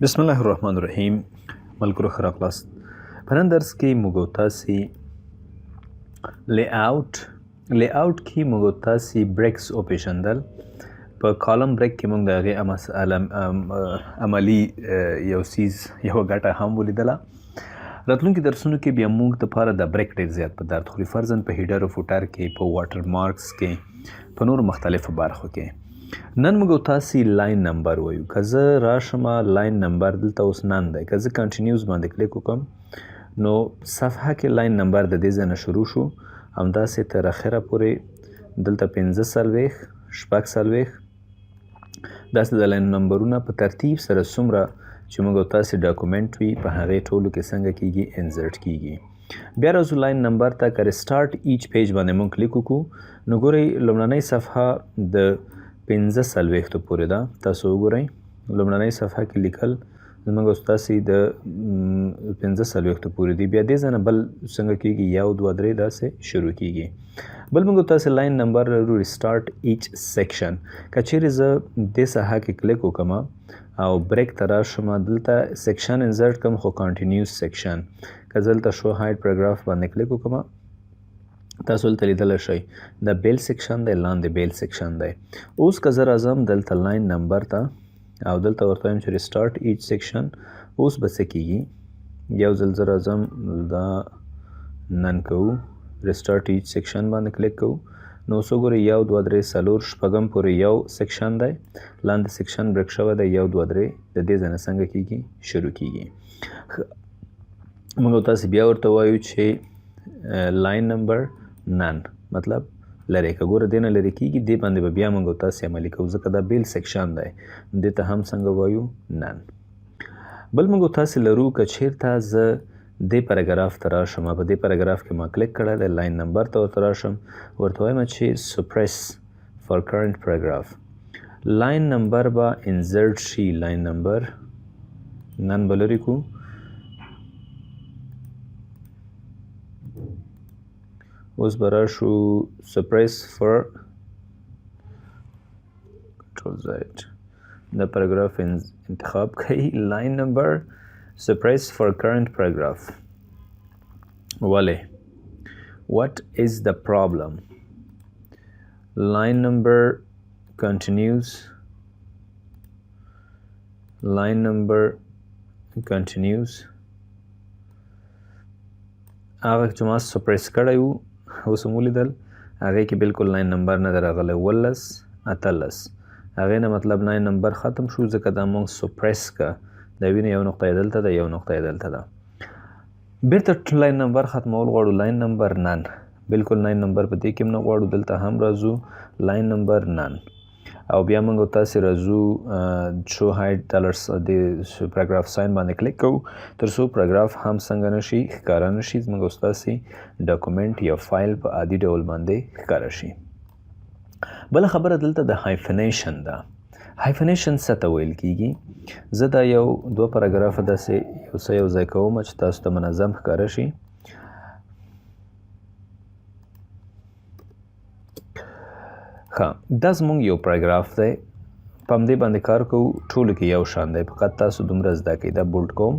بسم الله الرحمن الرحیم. ملګرو ښه راغلاست. په نن درس کې موږ تاسې لیاوټ کې موږ تاسې بریکس وپېژندل. په کالم بریک کې موږ د هغې عملي یو ګټه هم ولیدله. راتلونکي درسونو کې بیا موږ دپاره د بریک ډېر زیات په درد خوري، فرضاً په هیډر او فوټر کې، په واټر مارکس کې، په نورو مختلفو برخو کې. نن موږ تاسې لاین نمبر وایو. که زه راشم لاین نمبر دلته اوس نن دی، که زه کنټینیوز باندې کلیک وکړم نو صفحه کې لاین نمبر د دې ځای نه شروع شو، همداسې تر اخره پورې دلته 45 شپږ داسې د لاین نمبرونه په ترتیب سره څومره چې موږ تاسې ډاکومنټ وي په هغې ټولو کې څنګه کیږي انزرټ کیږي. بیا راځو لاین نمبر ته. که ریسټارټ ایچ پیج باندې موږ کلیک وکړو نو ګورئ لومړنۍ صفحه د 45 پورې ده. تاسو وګورئ لومړنۍ صفحه کې لیکل زموږ تاسې د 45 پورې دي. بیا دې ځای نه بل څنګه کیږي 1 2 3 داسې شروع کیږي. بل موږ تاسې لاین نمبر لرو ریسټارټ ایچ سیکشن. که چیرې زه دې ساحه کې کلیک وکړم او بریک ته راشم دلته سیکشن انزرټ کړم خو کنټینیوس سیکشن. که زه دلته شو هایډ پاراګراف باندې کلیک وکړم تاسو دلته لیدلی شئ دا بیل سیکشن دی، لاندې بیل سیکشن دی. اوس که زه راځم دلته لاین نمبر ته او دلته ورته وایم چې ریسټارټ ایچ سیکشن، اوس به څه کیږي. یو ځل زه راځم دا نن کوو ریسټارټ ایچ سیکشن باندې کلیک کوو نو اوس وګورئ 1 2 3 4 شپږم پورې یو سیکشن دی، لاندې سیکشن بریک شوی دی 1 2 3 د دې ځای نه څنګه کیږي شروع کیږي. موږ تاسې بیا ورته وایو چې لاین نمبر نن مطلب لرې که ګوره دې نه لرې کیږي دې باندې به بیا موږ تاسې عملي کوو ځکه دا بیل سیکشن دی، دې ته هم څنګه وایو نن. بل موږ تاسې لرو که چیرته زه دې پاراګراف ته راشم، په دې پاراګراف کې ما کلیک کړی دی، لاین نمبر ته ورته راشم ورته وایم چې سپریس فار کرنټ پاراګراف، لاین نمبر به انزرټ شي. لاین نمبر نن به لرې کړو. اوس به راشو سپریس فار کنټرول زیډ د پاراګراف انتخاب کوي، لاین نمبر سپریس فار کرنٹ پاراګراف. ولې what is the problem؟ لاین نمبر continues، لاین نمبر continues هغه چې ما سپریس کړی وو اوس هم ولیدل هغې کې بالکل لاین نمبر نه دی راغلی 18 هغې نه مطلب لاین نمبر ختم شو ځکه دا موږ سپریس که دا وینې یو نقطه یې دلته ده یو نقطه یې دلته ده. بیرته لاین نمبر ختمول غواړو، لاین نمبر نن بالکل لاین نمبر په دې کې هم نه غواړو، دلته هم راځو لاین نمبر نن او بیا موږ تاسې راځو شو هایډ ډالرس د پاراګراف ساین باندې کلیک کوو تر څو پاراګراف هم څنګه نشي ښکاره نشي زموږ تاسې ډاکومنټ یا فایل په عادي ډول باندې ښکاره شي. بله خبره دلته د هایفنیشن ده. هایفنیشن څه ته ویل کیږي؟ زه دا یو دوه پاراګرافه داسې یو څه یو ځای کوم چې تاسو ته منظم ښکاره شي. ښه دا زموږ یو پاراګراف دی، په همدې باندې کار کوو، ټولو کې یو شان دی، فقط تاسو دومره زده کوئ. دا بولډ کوم،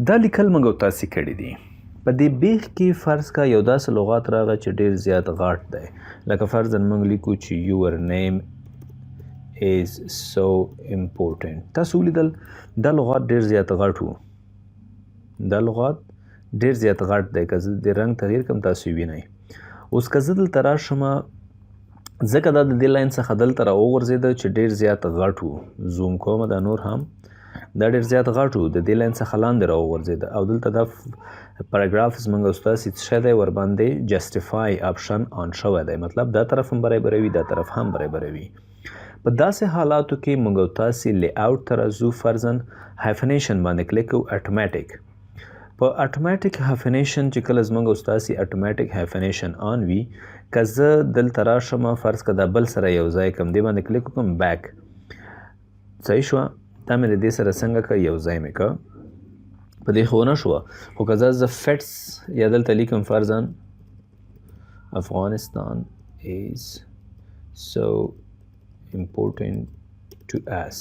دا لیکل موږ تاسې کړي دي. په دې بیخ کې فرض کا یو داسې لغات راغی چې ډېر زیات غاټ دی، لکه فرضاً موږ لیکو چې your name is so important. تاسو ولیدل دا لغات ډېر زیات غټ و، دا لغات ډېر زیات غټ دی. که زه د رنګ تغییر کړم تاسو یې وینئ. اوس که زه دلته راشم ځکه دا د دې لاین څخه دلته راوغورځېده چې ډېر زیات غټ و، زوم کوم دا نور هم دا ډېر زیات غټ و، د دې لاین څخه لاندې راوغورځېده او دلته دا پاراګراف زموږ ستاسې څه شی دی ورباندې جسټیفای آپشن آن شوی دی، مطلب دا طرف هم برابروي دا طرف هم برابروي. په داسې حالاتو کې موږ تاسې لیاوټ ته راځو، فرضاً هایفنیشن باندې کلیک کوو اټومیټیک. په اټومیټیک هایفنیشن چې کله زموږ تاسې اټومیټیک هایفنیشن آن وي، که زه دلته راشم فرض که دا بل سره یو ځای کړم دې باندې کلیک وکړم بیک صحیح شوه، دا مې له دې سره څنګه که یو ځای مې که په دې خو ونه شوه. خو که زه فټس یا دلته لیکم فرضاً افغانستان is so important to us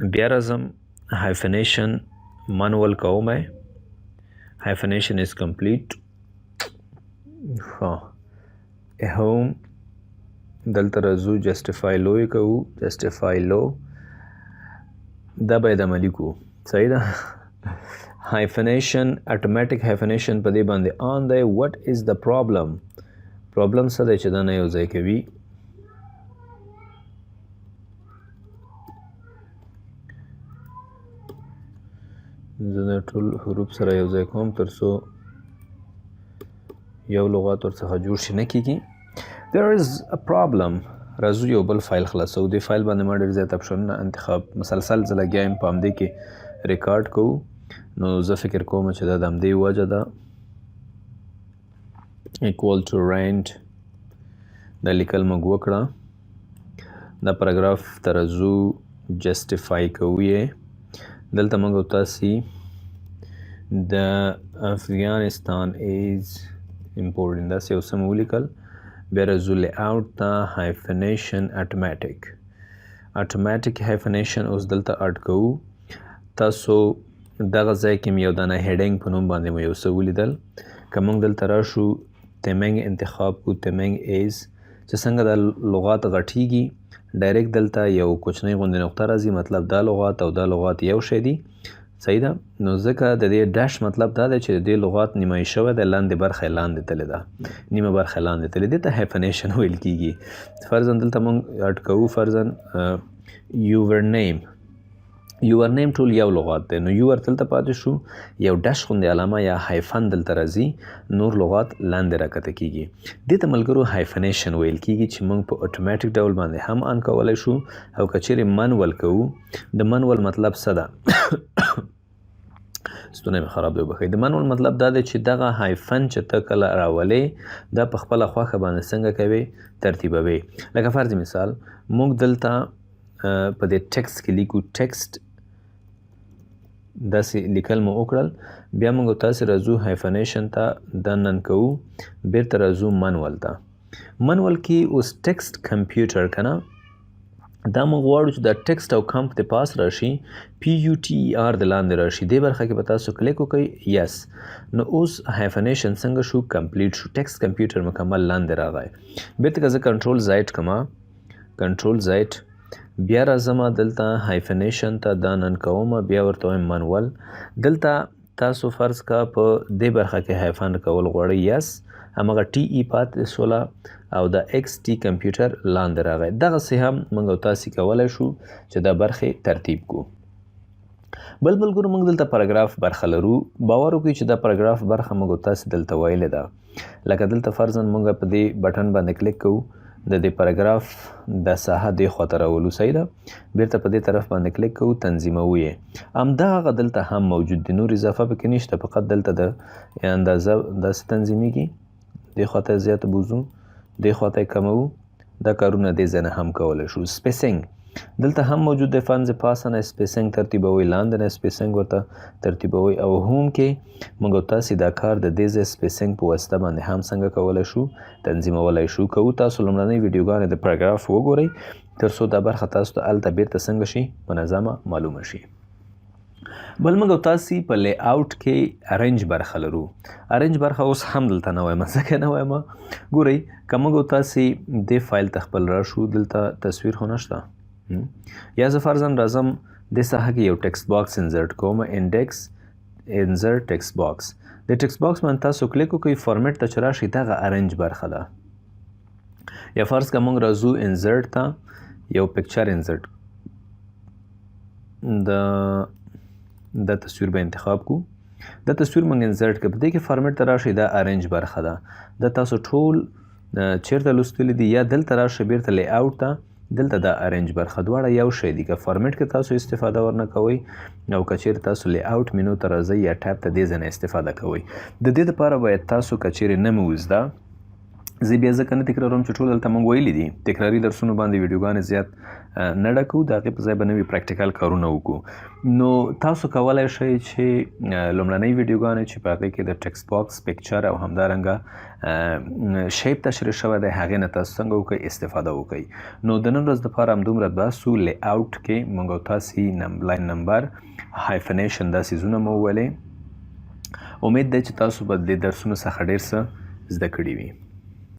بیا راځم hyphenation manual کوم hyphenation is complete home دلته راځو justify low یې کوو justify low دا باید عملي کوو صحیح ده hyphenation automatic hyphenation په دې باندې on دی what is the problem څه دی چې دا نه یو ځای کوي زه دا ټول حروف سره یو ځای کوم تر څو یو لغات ورڅخه جوړ شي نه کیږي there is a problem راځو یو بل فایل خلاصو دې فایل باندې ما ډېر زیات اپشنونه انتخاب مسلسل زه لګیا یم په همدې کې ریکارډ کوو نو زه فکر کوم چې دا د همدې وجه ده equal to rent دا لیکل موږ وکړه دا پاراګراف ته راځو justify کوو یې دلته موږ تاسې د افغانستان is important داسې یو څه مو ولیکل بیا راځو layout ته hyphenation automatic hyphenation اوس دلته اډ کوو تاسو دغه ځای کې مې یو دانه هیډینګ په نوم باندې مو یو څه ولیدل که موږ دلته راشو تمنګ انتخاب کو تمنګ is چې څنګه دا لغات غټیږي ډایرکټ دلته یو کوچنۍ غوندې نقطه راځي مطلب دا لغات او دا لغات یو شی دي صحیح ده نو ځکه د دې ډیش مطلب دا دی چې د دې لغات نیمایي شوی دی لاندې برخه یې لاندې تللې ده نیمه برخه یې لاندې تللې دې ته hyphenation ویل کېږي فرضاً دلته موږ اډ کوو فرضاً your name ټول یو لغات دی نو your دلته پاتې شو یو ډش غوندې علامه یا hyphen دلته راځي نور لغات لاندې راکته کېږي دې ته ملګرو hyphenation ویل کېږي چې موږ په اتوماتیک ډول باندې هم آن کولی شو او که چیرې manual کوو د manual مطلب څه ده ستونی مې خراب دی وبښئ د manual مطلب دا دی چې دغه hyphen چې ته کله راولې دا په خپله خوښه باندې څنګه کوې ترتیبوې لکه فرض مثال موږ دلته په دې ټکسټ کې لیکو ټکسټ داسې لیکل مو وکړل بیا موږ تاسې راځو hyphenation ته دننه کوو بیرته راځو manual ته manual کې اوس ټکسټ کمپیوټر که نه دا موږ غواړو چې دا ټکسټ او کمپ د پاس راشي PUTER د لاندې راشي دې برخه کې به تاسو کلیک وکړئ یس نو اوس hyphenation څنګه شو کمپلیټ شو ټکسټ کمپیوټر مکمل لاندې راغی بیرته که زه کنټرول زیډ کما کنټرول زیډ بیا راځم دلته hyphenation ته دا نن کوم بیا ورته وایم manual دلته تاسو فرض کا په دې برخه کې hyphen کول غواړئ یس همغه TE پاتې شوله او د XT کمپیوټر لاندې راغی دغسې هم موږ او تاسې کولی شو چې دا برخې ترتیب کو بل ملګرو موږ دلته پاراګراف برخه لرو باور وکړئ چې دا پاراګراف برخه موږ او تاسې دلته ویلې ده لکه دلته فرضاً موږ په دې بټن باندې کلیک کوو د دې پاراګراف د ساحه دې خواته راولو صحیح ده بیرته په دې طرف باندې کلیک کوو تنظیموو یې همدغه دلته هم موجود دي نور اضافه پکې نشته فقط دلته د اندازه داسې تنظیمیږي دې خواته زیاته بوزو دې خواته یې کموو دا کارونه دې ځای نه هم کولی شو سپیسنګ دلته هم موجود دی فن د پاسه نه سپیسنګ ترتیبوئ لاندې نه سپیسنګ ورته ترتیبوئ او هم کې موږ تاسې دا کار د دې ځای سپیسنګ په واسطه باندې هم څنګه کولی شو تنظیمولی شو کوو تاسو لومړنۍ ویډیوګانې د پاراګراف وګورئ تر څو دا برخه تاسو ته هلته بیرته څنګه شي منظمه معلومه شي بل موږ تاسې په لی آوټ کې ارنج برخه لرو ارنج برخه اوس هم دلته نه وایم ځکه نه وایم ګورئ که موږ تاسې دې فایل ته خپل راشو دلته تصویر خو نشته یا زه فرضاً راځم دې ساحه کې یو ټکسټ باکس انزرټ کوم انډیکس انزرټ ټکسټ باکس د ټکسټ باکس باندې تاسو کلیک وکړئ فارمیټ ته چې راشئ دغه ارنج برخه ده یا فرض که موږ راځو انزرټ ته یو پکچر انزرټ دا تصویر به انتخاب کو دا تصویر موږ انزرټ کړو په دې کې فارمیټ ته راشئ دا ارنج برخه ده دا تاسو ټول چیرته لوستلی دي یا دلته راشئ بیرته لی آوټ ته دلته دا ارنج برخه دواړه یو شی دي که فارمیټ کې تاسو استفاده ورنه کوئ او که چیرې تاسو لی آوټ مینو ته راځئ یا ټیب ته دې ځای نه استفاده کوئ د دې دپاره باید تاسو که چیرې نه مې وزده زه بیا ځکه نه تکراروم چې ټول دلته موږ ویلي دي تکراري درسونو باندې ویډیوګانې زیات نه ډکو، د هغې په ځای به نوي پریکټیکل کارونه وکړو. نو تاسو کولی شئ چې لومړنۍ ویډیوګانې چې په هغې کې د ټکسټ باکس پکچر او همدارنګه شیپ تشریح شوی دی هغې نه تاسو څنګه وکړئ استفاده وکړئ. نو د نن ورځ دپاره همدومره بس و. لی اوټ کې موږ او تاسې لاین نمبر هایفنیشن دا څیزونه مو وویلې. امید دی چې تاسو به د دې درسونو څخه ډېر څه زده کړي وي.